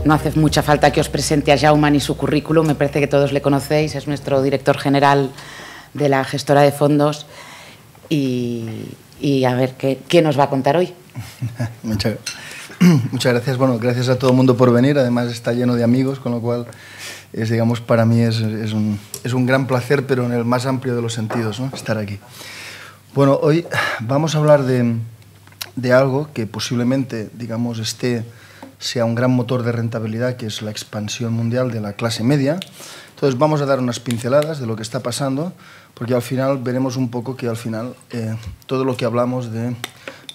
no hace mucha falta que os presente a Jaume ni su currículum, me parece que todos le conocéis, es nuestro director general de la gestora de fondos y a ver qué nos va a contar hoy. Muchas gracias. Bueno, gracias a todo el mundo por venir, además está lleno de amigos, con lo cual digamos, para mí es un gran placer, pero en el más amplio de los sentidos, ¿no?, estar aquí. Bueno, hoy vamos a hablar de algo que posiblemente, digamos, sea un gran motor de rentabilidad, que es la expansión mundial de la clase media. Entonces vamos a dar unas pinceladas de lo que está pasando, porque al final veremos un poco que al final todo lo que hablamos de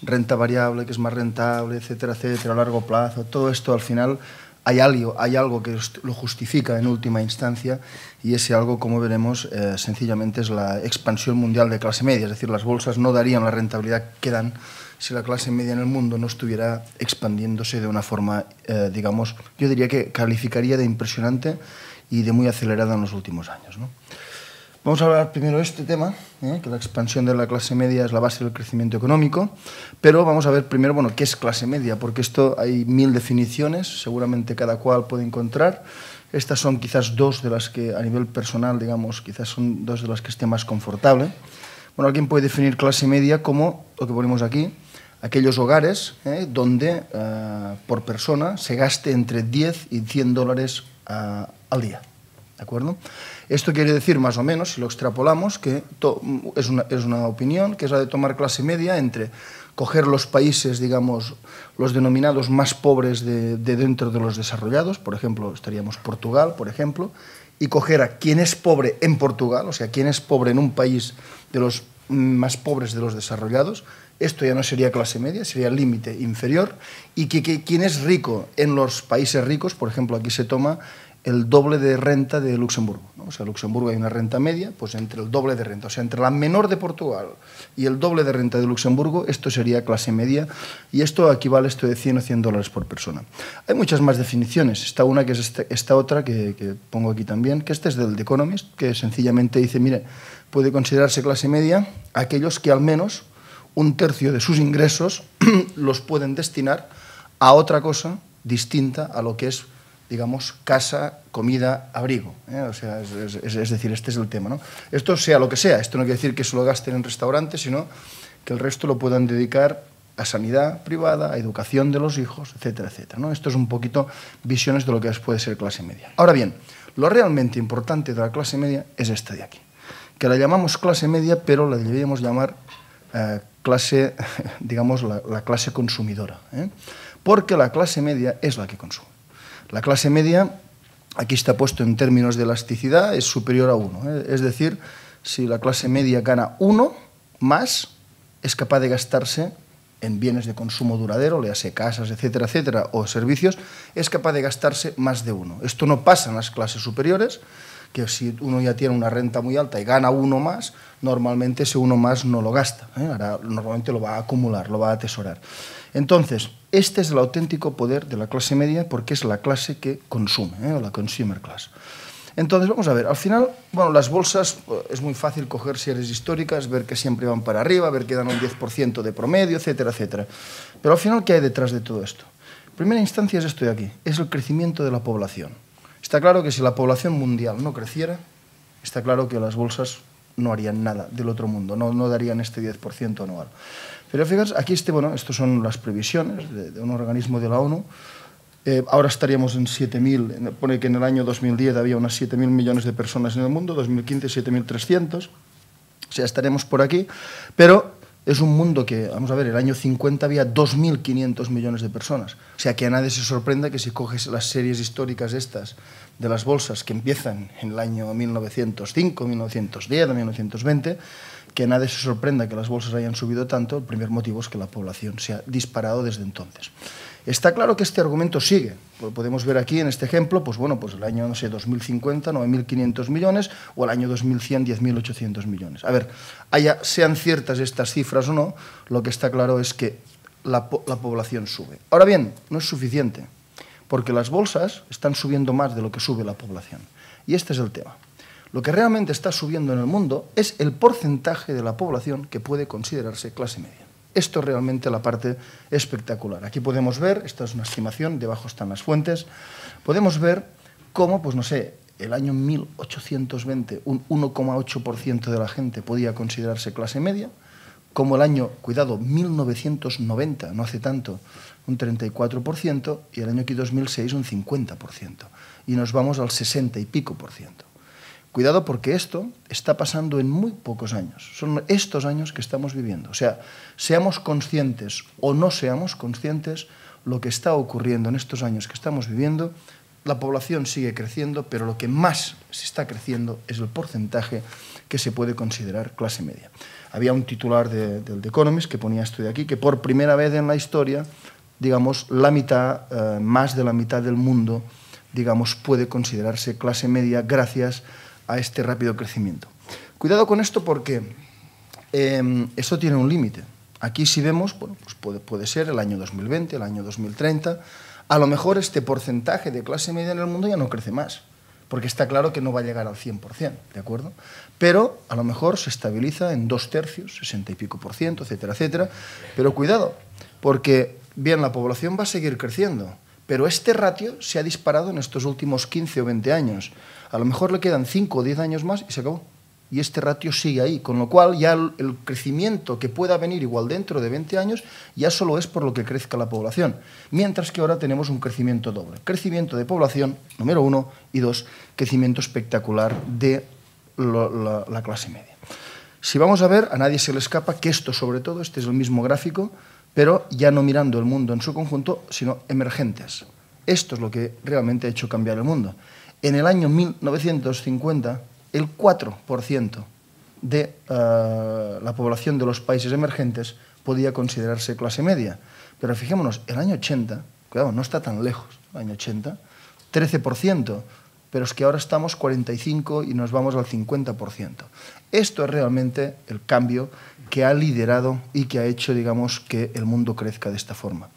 renta variable, que es más rentable, etcétera, etcétera, a largo plazo, todo esto al final hay algo que lo justifica en última instancia, y ese algo, como veremos, sencillamente es la expansión mundial de clase media. Es decir, las bolsas no darían la rentabilidad que dan si la clase media en el mundo no estuviera expandiéndose de una forma, digamos, yo diría que calificaría de impresionante y de muy acelerada en los últimos años, ¿no? Vamos a hablar primero de este tema, que la expansión de la clase media es la base del crecimiento económico, pero vamos a ver primero, bueno, qué es clase media, porque esto hay 1000 definiciones, seguramente cada cual puede encontrar. Estas son quizás dos de las que a nivel personal, digamos, quizás son dos de las que esté más confortable. Bueno, alguien puede definir clase media como lo que ponemos aquí, aquellos hogares donde por persona se gaste entre 10 y 100 dólares al día. ¿De acuerdo? Esto quiere decir, más o menos, si lo extrapolamos, que es una opinión, que es la de tomar clase media entre coger los países, digamos, los denominados más pobres de dentro de los desarrollados, por ejemplo, estaríamos Portugal, por ejemplo, y coger a quien es pobre en Portugal, o sea, quien es pobre en un país de los más pobres de los desarrollados. Esto ya no sería clase media, sería el límite inferior, y que quien es rico en los países ricos, por ejemplo, aquí se toma el doble de renta de Luxemburgo, ¿no? O sea, en Luxemburgo hay una renta media, pues entre el doble de renta, o sea, entre la menor de Portugal y el doble de renta de Luxemburgo, esto sería clase media, y esto equivale a de 100 o 100 dólares por persona. Hay muchas más definiciones, está una que es esta otra que pongo aquí también, que este es del The Economist, que sencillamente dice, mire, puede considerarse clase media aquellos que al menos un tercio de sus ingresos los pueden destinar a otra cosa distinta a lo que es, digamos, casa, comida, abrigo. O sea, es decir, este es el tema, ¿no? Esto sea lo que sea, esto no quiere decir que se lo gasten en restaurantes, sino que el resto lo puedan dedicar a sanidad privada, a educación de los hijos, etcétera, etcétera, ¿no? Esto es un poquito visiones de lo que puede ser clase media. Ahora bien, lo realmente importante de la clase media es esta de aquí, que la llamamos clase media, pero la deberíamos llamar clase, digamos, la clase consumidora, porque la clase media es la que consume. La clase media, aquí está puesto en términos de elasticidad, es superior a 1. Es decir, si la clase media gana 1 más, es capaz de gastarse en bienes de consumo duradero, léase casas, etcétera, etcétera, o servicios, es capaz de gastarse más de 1. Esto no pasa en las clases superiores, que si uno ya tiene una renta muy alta y gana 1 más, normalmente ese 1 más no lo gasta. Ahora, normalmente lo va a acumular, lo va a atesorar. Entonces, este es el auténtico poder de la clase media, porque es la clase que consume, o la consumer class. Entonces, vamos a ver, al final, bueno, las bolsas, es muy fácil coger series históricas, ver que siempre van para arriba, ver que dan un 10% de promedio, etcétera, etcétera. Pero al final, ¿qué hay detrás de todo esto? En primera instancia es esto de aquí, es el crecimiento de la población. Está claro que si la población mundial no creciera, está claro que las bolsas no harían nada del otro mundo, no darían este 10% anual. Pero fíjate, aquí bueno, estas son las previsiones de un organismo de la ONU. Ahora estaríamos en 7.000, pone que en el año 2010 había unas 7.000 millones de personas en el mundo, 2015 7.300, o sea, estaremos por aquí, pero es un mundo que, vamos a ver, el año 50 había 2.500 millones de personas, o sea, que a nadie se sorprenda que si coges las series históricas estas de las bolsas que empiezan en el año 1905, 1910 o 1920, que nadie se sorprenda que las bolsas hayan subido tanto. El primer motivo es que la población se ha disparado desde entonces. Está claro que este argumento sigue. Podemos ver aquí en este ejemplo, pues bueno, pues el año, no sé, 2050, 9.500 millones, o el año 2100, 10.800 millones. A ver, sean ciertas estas cifras o no, lo que está claro es que la población sube. Ahora bien, no es suficiente, porque las bolsas están subiendo más de lo que sube la población. Y este es el tema. Lo que realmente está subiendo en el mundo es el porcentaje de la población que puede considerarse clase media. Esto es realmente la parte espectacular. Aquí podemos ver, esta es una estimación, debajo están las fuentes, podemos ver cómo, pues no sé, el año 1820 un 1,8% de la gente podía considerarse clase media, como el año, cuidado, 1990, no hace tanto, un 34%, y el año 2006 un 50%. Y nos vamos al 60 y pico %. Cuidado porque esto está pasando en muy pocos años. Son estos años que estamos viviendo. O sea, seamos conscientes o no seamos conscientes, lo que está ocurriendo en estos años que estamos viviendo, la población sigue creciendo, pero lo que más se está creciendo es el porcentaje que se puede considerar clase media. Había un titular del The Economist que ponía esto de aquí, que por primera vez en la historia, digamos, la mitad, más de la mitad del mundo, digamos, puede considerarse clase media gracias a este rápido crecimiento. Cuidado con esto porque esto tiene un límite. Aquí si vemos, bueno, pues puede ser el año 2020, el año 2030, a lo mejor este porcentaje de clase media en el mundo ya no crece más, porque está claro que no va a llegar al 100%, ¿de acuerdo? Pero a lo mejor se estabiliza en 2/3, 60 y pico %, etcétera, etcétera. Pero cuidado, porque, bien, la población va a seguir creciendo, pero este ratio se ha disparado en estos últimos 15 o 20 años. A lo mejor le quedan 5 o 10 años más y se acabó. Y este ratio sigue ahí, con lo cual ya el crecimiento que pueda venir igual dentro de 20 años ya solo es por lo que crezca la población, mientras que ahora tenemos un crecimiento doble. Crecimiento de población, número 1, y 2, crecimiento espectacular de la clase media. Si vamos a ver, a nadie se le escapa que esto, sobre todo, este es el mismo gráfico, pero ya no mirando el mundo en su conjunto, sino emergentes. Esto es lo que realmente ha hecho cambiar el mundo. En el año 1950, el 4% de la población de los países emergentes podía considerarse clase media. Pero fijémonos, el año 80, cuidado, no está tan lejos, el año 80, 13%, pero es que ahora estamos 45% y nos vamos al 50%. Esto es realmente el cambio que ha liderado y que ha hecho, digamos, que el mundo crezca de esta forma.